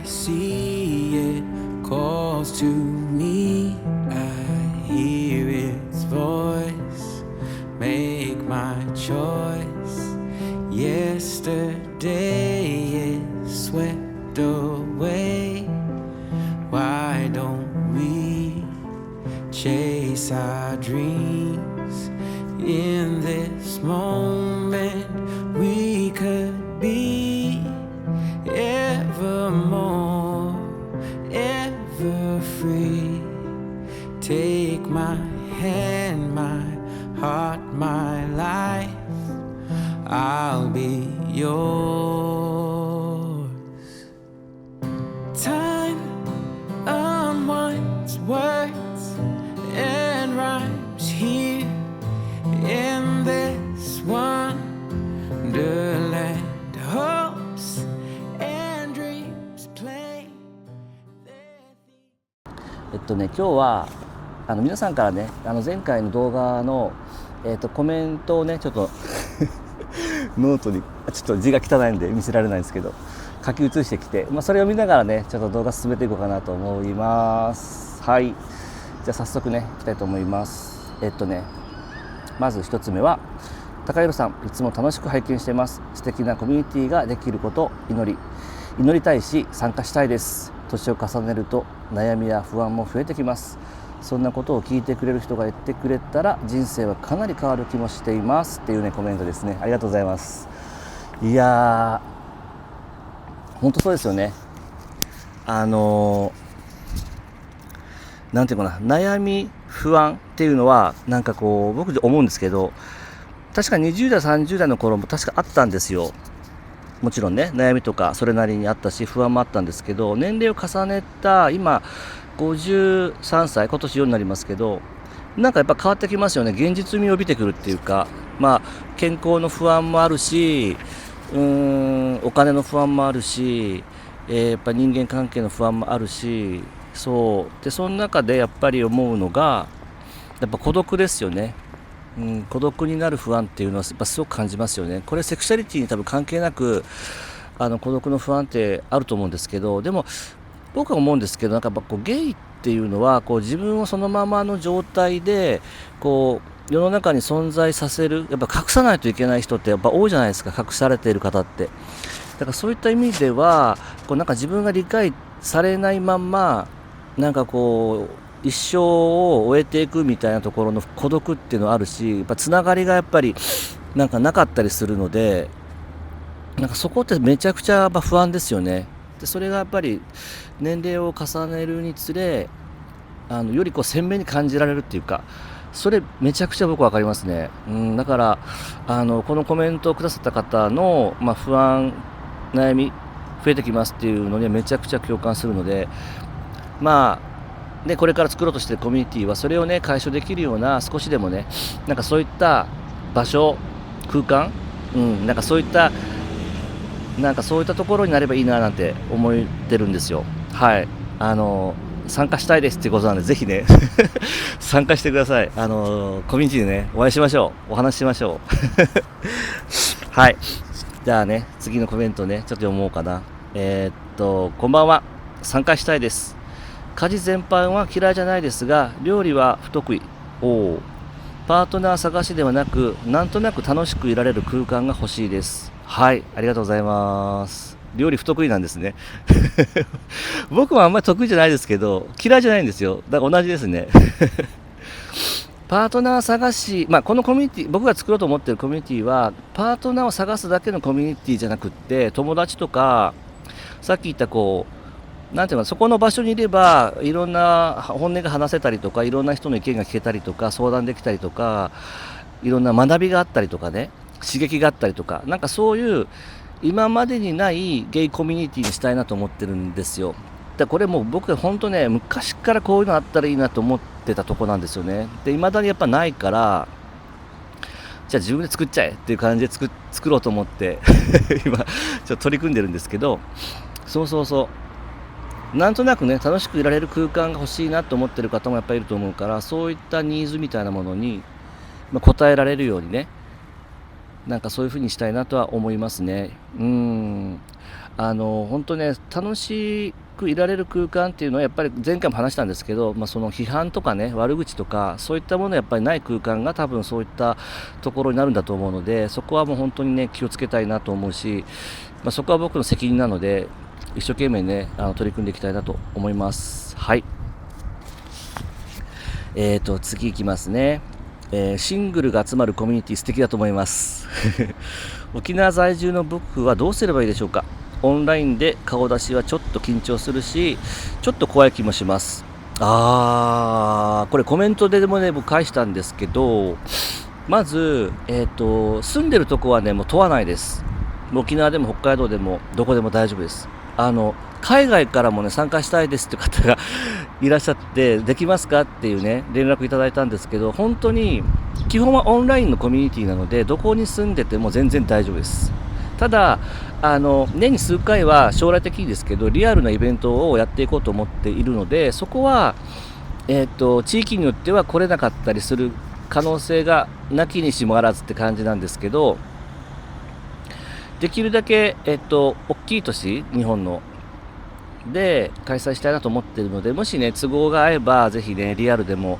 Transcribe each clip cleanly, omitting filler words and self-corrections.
see it calls to me. I hear its voice, make my choice. Yesterday is swept away. Why don't we chase our dreams? In this moment we could be evermore, ever free. Take my hand, my heart, my life, I'll be yours. Time unwinds words and rhymes here in this wonderland. Hopes and dreams play their theme. 今日は皆さんからね前回の動画の、コメントをねちょっとノートにちょっと字が汚いんで見せられないんですけど書き写してきて、それを見ながらねちょっと動画進めていこうかなと思います。はい、じゃあ早速ねいきたいと思います。まず一つ目は、高弘さんいつも楽しく拝見しています。素敵なコミュニティができることを祈りたいし参加したいです。年を重ねると悩みや不安も増えてきます。そんなことを聞いてくれる人が言ってくれたら人生はかなり変わる気もしていますっていうねコメントですね。ありがとうございます。いやー本当そうですよね。なんていうかな、悩み不安っていうのはなんかこう僕思うんですけど、確か20代30代の頃も確かあったんですよ。もちろんね悩みとかそれなりにあったし不安もあったんですけど、年齢を重ねた今53歳、今年4になりますけど、なんかやっぱ変わってきますよね。現実味を帯びてくるっていうか、健康の不安もあるし、お金の不安もあるし、やっぱ人間関係の不安もあるし、そうでその中でやっぱり思うのがやっぱ孤独ですよね。孤独になる不安っていうのはやっぱすごく感じますよね。これセクシャリティに多分関係なく孤独の不安ってあると思うんですけど、でも僕は思うんですけど、なんかやっぱこうゲイっていうのはこう自分をそのままの状態でこう世の中に存在させる、やっぱ隠さないといけない人ってやっぱ多いじゃないですか、隠されている方って。だからそういった意味ではこうなんか自分が理解されないまんまなんかこう一生を終えていくみたいなところの孤独っていうのはあるし、やっぱつながりがやっぱりなんかなかったりするので、なんかそこってめちゃくちゃ不安ですよね。でそれがやっぱり年齢を重ねるにつれよりこう鮮明に感じられるっていうか、それめちゃくちゃ僕分かりますね。だからこのコメントをくださった方の、不安悩み増えてきますっていうのにはめちゃくちゃ共感するので、これから作ろうとしているコミュニティはそれをね解消できるような、少しでもねなんかそういった場所空間、なんかそういったところになればいいななんて思ってるんですよ。はい、参加したいですっていうことなんで、ぜひね参加してください。コミュニティでねお会いしましょう、お話ししましょうはい、じゃあね次のコメントねちょっと読もうかな。こんばんは、参加したいです。家事全般は嫌いじゃないですが料理は不得意。パートナー探しではなく、なんとなく楽しくいられる空間が欲しいです。はい、ありがとうございます。料理不得意なんですね僕もあんまり得意じゃないですけど嫌いじゃないんですよ。だから同じですねパートナー探し、このコミュニティ、僕が作ろうと思っているコミュニティはパートナーを探すだけのコミュニティじゃなくって、友達とかさっき言ったなんていうか、そこの場所にいればいろんな本音が話せたりとか、いろんな人の意見が聞けたりとか、相談できたりとか、いろんな学びがあったりとかね、刺激があったりとか、なんかそういう今までにないゲイコミュニティにしたいなと思ってるんですよ。これもう僕本当ね昔からこういうのあったらいいなと思ってたとこなんですよね。で未だにやっぱないから、じゃあ自分で作っちゃえっていう感じで作ろうと思って今ちょっと取り組んでるんですけど、そうなんとなくね楽しくいられる空間が欲しいなと思ってる方もやっぱりいると思うから、そういったニーズみたいなものに、応えられるようにね、なんかそういう風にしたいなとは思いますね。本当ね、楽しくいられる空間っていうのはやっぱり前回も話したんですけど、その批判とかね、悪口とかそういったものやっぱりない空間が多分そういったところになるんだと思うので、そこはもう本当にね気をつけたいなと思うし、そこは僕の責任なので一生懸命ね取り組んでいきたいなと思います。はい。次いきますね。シングルが集まるコミュニティ素敵だと思います沖縄在住の僕はどうすればいいでしょうか。オンラインで顔出しはちょっと緊張するし、ちょっと怖い気もします。これコメントでもね僕返したんですけど、まず、住んでるとこはねもう問わないです。沖縄でも北海道でもどこでも大丈夫です。海外からもね参加したいですって方がいらっしゃって、できますかっていうね連絡いただいたんですけど、本当に基本はオンラインのコミュニティなのでどこに住んでても全然大丈夫です。ただ年に数回は将来的にですけどリアルなイベントをやっていこうと思っているので、そこは、地域によっては来れなかったりする可能性がなきにしもあらずって感じなんですけど、できるだけ、大きい都市日本ので開催したいなと思っているので、もしね都合が合えばぜひねリアルでも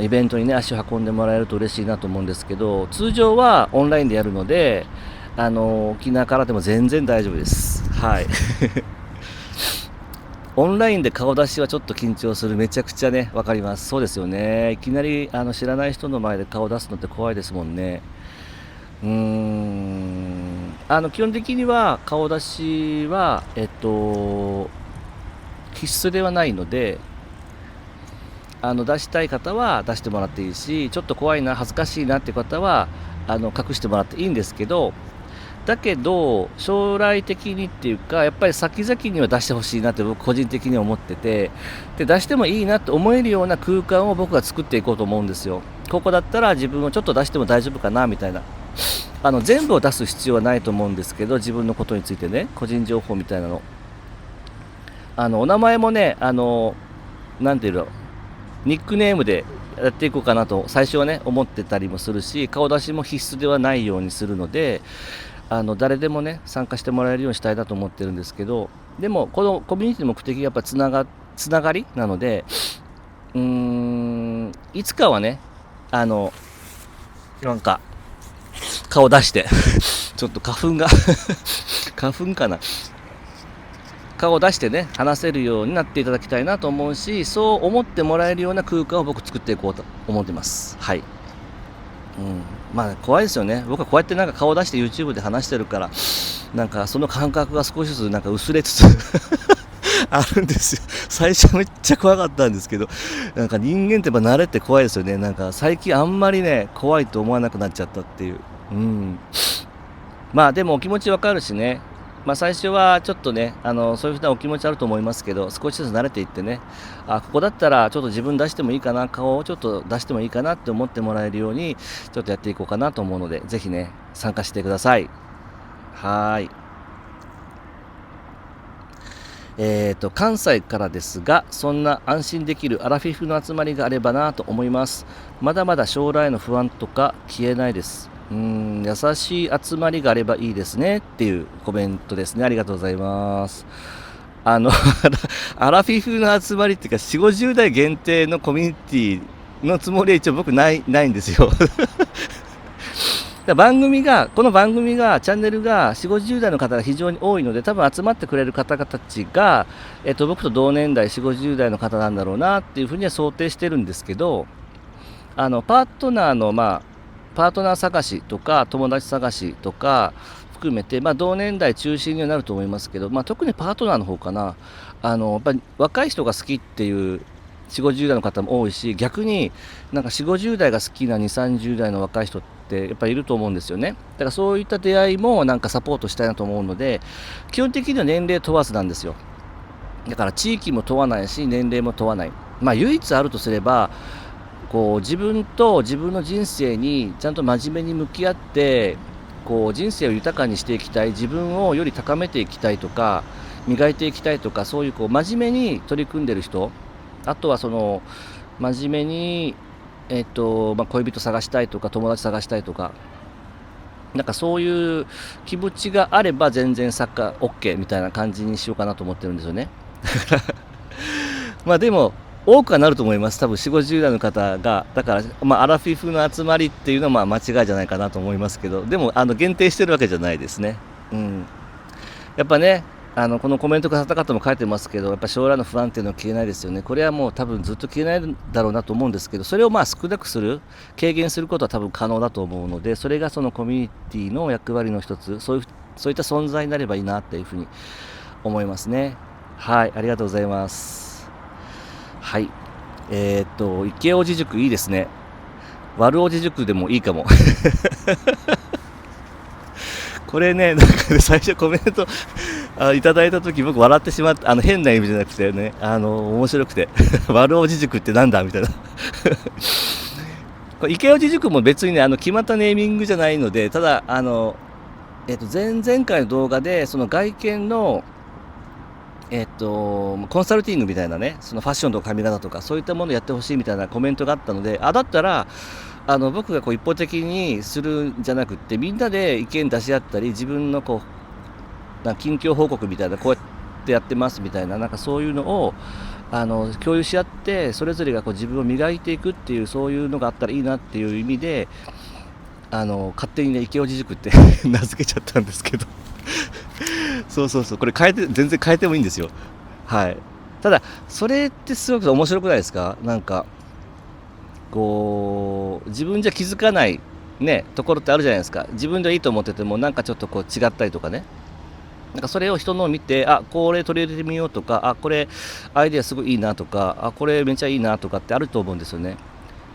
イベントにね足を運んでもらえると嬉しいなと思うんですけど、通常はオンラインでやるので沖縄からでも全然大丈夫です。はいオンラインで顔出しはちょっと緊張する。めちゃくちゃね分かります。そうですよね。いきなり知らない人の前で顔出すのって怖いですもんね。基本的には顔出しは必須ではないので、出したい方は出してもらっていいし、ちょっと怖いな恥ずかしいなって方は隠してもらっていいんですけど、だけど将来的にっていうかやっぱり先々には出してほしいなって僕個人的には思ってて、で出してもいいなって思えるような空間を僕が作っていこうと思うんですよ。ここだったら自分をちょっと出しても大丈夫かなみたいな、全部を出す必要はないと思うんですけど、自分のことについてね個人情報みたいなのお名前もねなんていうのニックネームでやっていこうかなと最初はね思ってたりもするし、顔出しも必須ではないようにするので誰でもね参加してもらえるようにしたいなと思ってるんですけど、でもこのコミュニティの目的がやっぱつながりなので、いつかはねなんか顔出してちょっと花粉が花粉かな、顔を出してね話せるようになっていただきたいなと思うし、そう思ってもらえるような空間を僕作っていこうと思ってます。はい。怖いですよね。僕はこうやってなんか顔を出して YouTube で話してるからなんかその感覚が少しずつなんか薄れつつあるんですよ。最初めっちゃ怖かったんですけど、なんか人間ってやっぱ慣れって怖いですよね。なんか最近あんまりね怖いと思わなくなっちゃったっていう。でもお気持ちわかるしね。最初はちょっとねそういうふうなお気持ちあると思いますけど、少しずつ慣れていってね、ここだったらちょっと自分出してもいいかな、顔をちょっと出してもいいかなって思ってもらえるようにちょっとやっていこうかなと思うので、ぜひね参加してください。はい。関西からですが、そんな安心できるアラフィフの集まりがあればなと思います。まだまだ将来の不安とか消えないです。優しい集まりがあればいいですねっていうコメントですね。ありがとうございます。アラフィフの集まりっていうか4、50代限定のコミュニティのつもりは一応僕ないんですよ。この番組がチャンネルが4、50代の方が非常に多いので、多分集まってくれる方々たちが、僕と同年代4、50代の方なんだろうなっていうふうには想定してるんですけど、パートナー探しとか友達探しとか含めて、同年代中心にはなると思いますけど、特にパートナーの方かな。やっぱり若い人が好きっていう4、50代の方も多いし、逆になんか4、50代が好きな2、30代の若い人ってやっぱりいると思うんですよね。だからそういった出会いもなんかサポートしたいなと思うので、基本的には年齢問わずなんですよ。だから地域も問わないし年齢も問わない。唯一あるとすれば自分と自分の人生にちゃんと真面目に向き合って人生を豊かにしていきたい、自分をより高めていきたいとか磨いていきたいとか、そういう真面目に取り組んでる人、あとはその真面目に恋人探したいとか友達探したいとか、なんかそういう気持ちがあれば全然サッカー OK みたいな感じにしようかなと思ってるんですよね。まあでも多くはなると思います。多分4、50代の方が、だから、アラフィフの集まりっていうのは間違いじゃないかなと思いますけど、でも限定してるわけじゃないですね。やっぱね、このコメント方々も書いてますけど、やっぱ将来の不安っていうのは消えないですよね。これはもう多分ずっと消えないんだろうなと思うんですけど、それを少なくする、軽減することは多分可能だと思うので、それがそのコミュニティの役割の一つ、そういった存在になればいいなっていうふうに思いますね。はい、ありがとうございます。はい。池王子塾いいですね。悪王子塾でもいいかも。これね、なんかね、最初コメントいただいたとき僕笑ってしまって、変な意味じゃなくてね、面白くて、悪王子塾ってなんだみたいな。これ池王子塾も別にね、決まったネーミングじゃないので、ただ、前々回の動画で、その外見の、コンサルティングみたいなね、そのファッションとか髪型とかそういったものをやってほしいみたいなコメントがあったので、だったら僕が一方的にするんじゃなくって、みんなで意見出し合ったり、自分の近況報告みたいな、こうやってやってますみたいな、なんかそういうのを共有し合って、それぞれが自分を磨いていくっていう、そういうのがあったらいいなっていう意味で、勝手にね、池王子塾って名付けちゃったんですけどそう、これ全然変えてもいいんですよ。はい。ただ、それってすごく面白くないですか？なんか、自分じゃ気づかないね、ところってあるじゃないですか。自分ではいいと思ってても、なんかちょっと違ったりとかね。なんかそれを人のを見て、これ取り入れてみようとか、これアイデアすごいいいなとか、これめっちゃいいなとかってあると思うんですよね。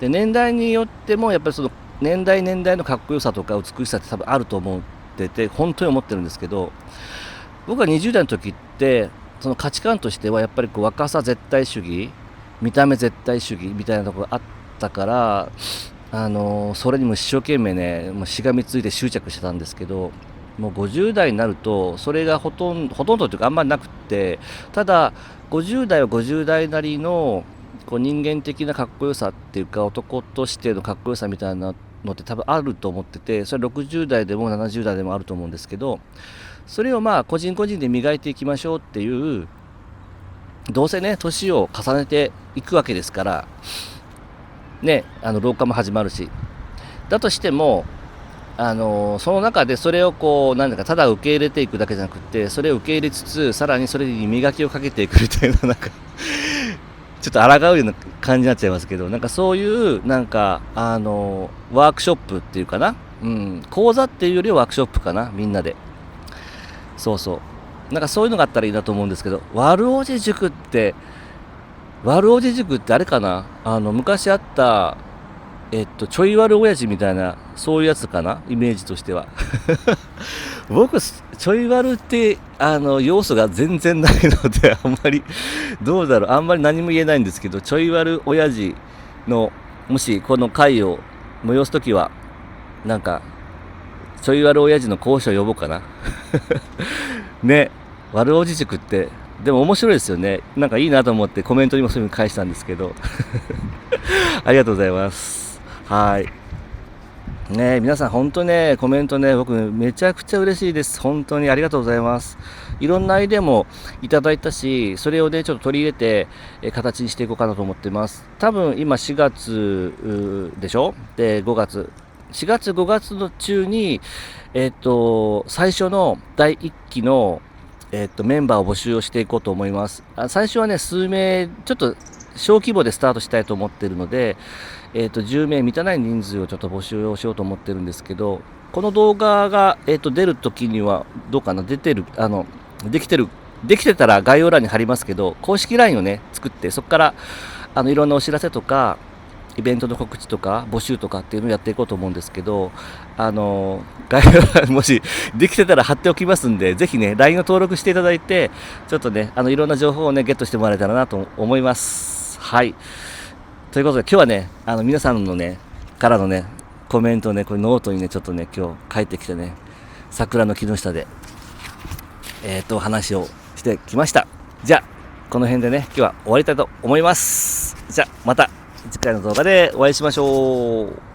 で、年代によっても、やっぱりその年代のかっこよさとか美しさって多分あると思ってて、本当に思ってるんですけど、僕が20代の時って、その価値観としてはやっぱり若さ絶対主義、見た目絶対主義みたいなところがあったから、それにも一生懸命ね、もうしがみついて執着してたんですけど、もう50代になるとそれがほとんどというかあんまりなくって、ただ50代は50代なりの人間的なかっこよさっていうか、男としてのかっこよさみたいなのって多分あると思ってて、それは60代でも70代でもあると思うんですけど、それを個人個人で磨いていきましょうっていう、どうせね年を重ねていくわけですからね、老化も始まるし、だとしてもその中でそれをなんだかただ受け入れていくだけじゃなくて、それを受け入れつつ、さらにそれに磨きをかけていくみたいな、なんかちょっと抗うような感じになっちゃいますけど、なんかそういうなんかワークショップっていうかな、講座っていうよりはワークショップかな、みんなで。なんかそういうのがあったらいいなと思うんですけど、悪王子塾ってあれかな、昔あったちょい悪親父みたいな、そういうやつかな、イメージとしては。僕ちょい悪って要素が全然ないので、あんまりどうだろう、あんまり何も言えないんですけど、ちょい悪親父のもしこの回を催すときは、なんかちょい悪親父の講師を呼ぼうかな。ね、悪おじ塾ってでも面白いですよね。なんかいいなと思ってコメントにもそういうふうに返したんですけどありがとうございます。はいね、皆さん本当ね、コメントね、僕めちゃくちゃ嬉しいです。本当にありがとうございます。いろんなアイデアもいただいたし、それをねちょっと取り入れて形にしていこうかなと思ってます。多分今4月でしょ。で4月5月の中に最初の第1期のメンバーを募集をしていこうと思います。最初はね数名ちょっと小規模でスタートしたいと思っているので、10名満たない人数をちょっと募集をしようと思ってるんですけど、この動画が、出るときにはどうかな、できてたら概要欄に貼りますけど、公式 LINE をね作って、そこからいろんなお知らせとかイベントの告知とか募集とかっていうのをやっていこうと思うんですけど、概要欄もしできてたら貼っておきますんで、ぜひね LINE を登録していただいて、ちょっとねいろんな情報をねゲットしてもらえたらなと思います。はい、ということで今日はね皆さんのねからのねコメントをねこれノートにねちょっとね今日書いてきてね、桜の木の下で話をしてきました。じゃあこの辺でね今日は終わりたいと思います。じゃあまた次回の動画でお会いしましょう。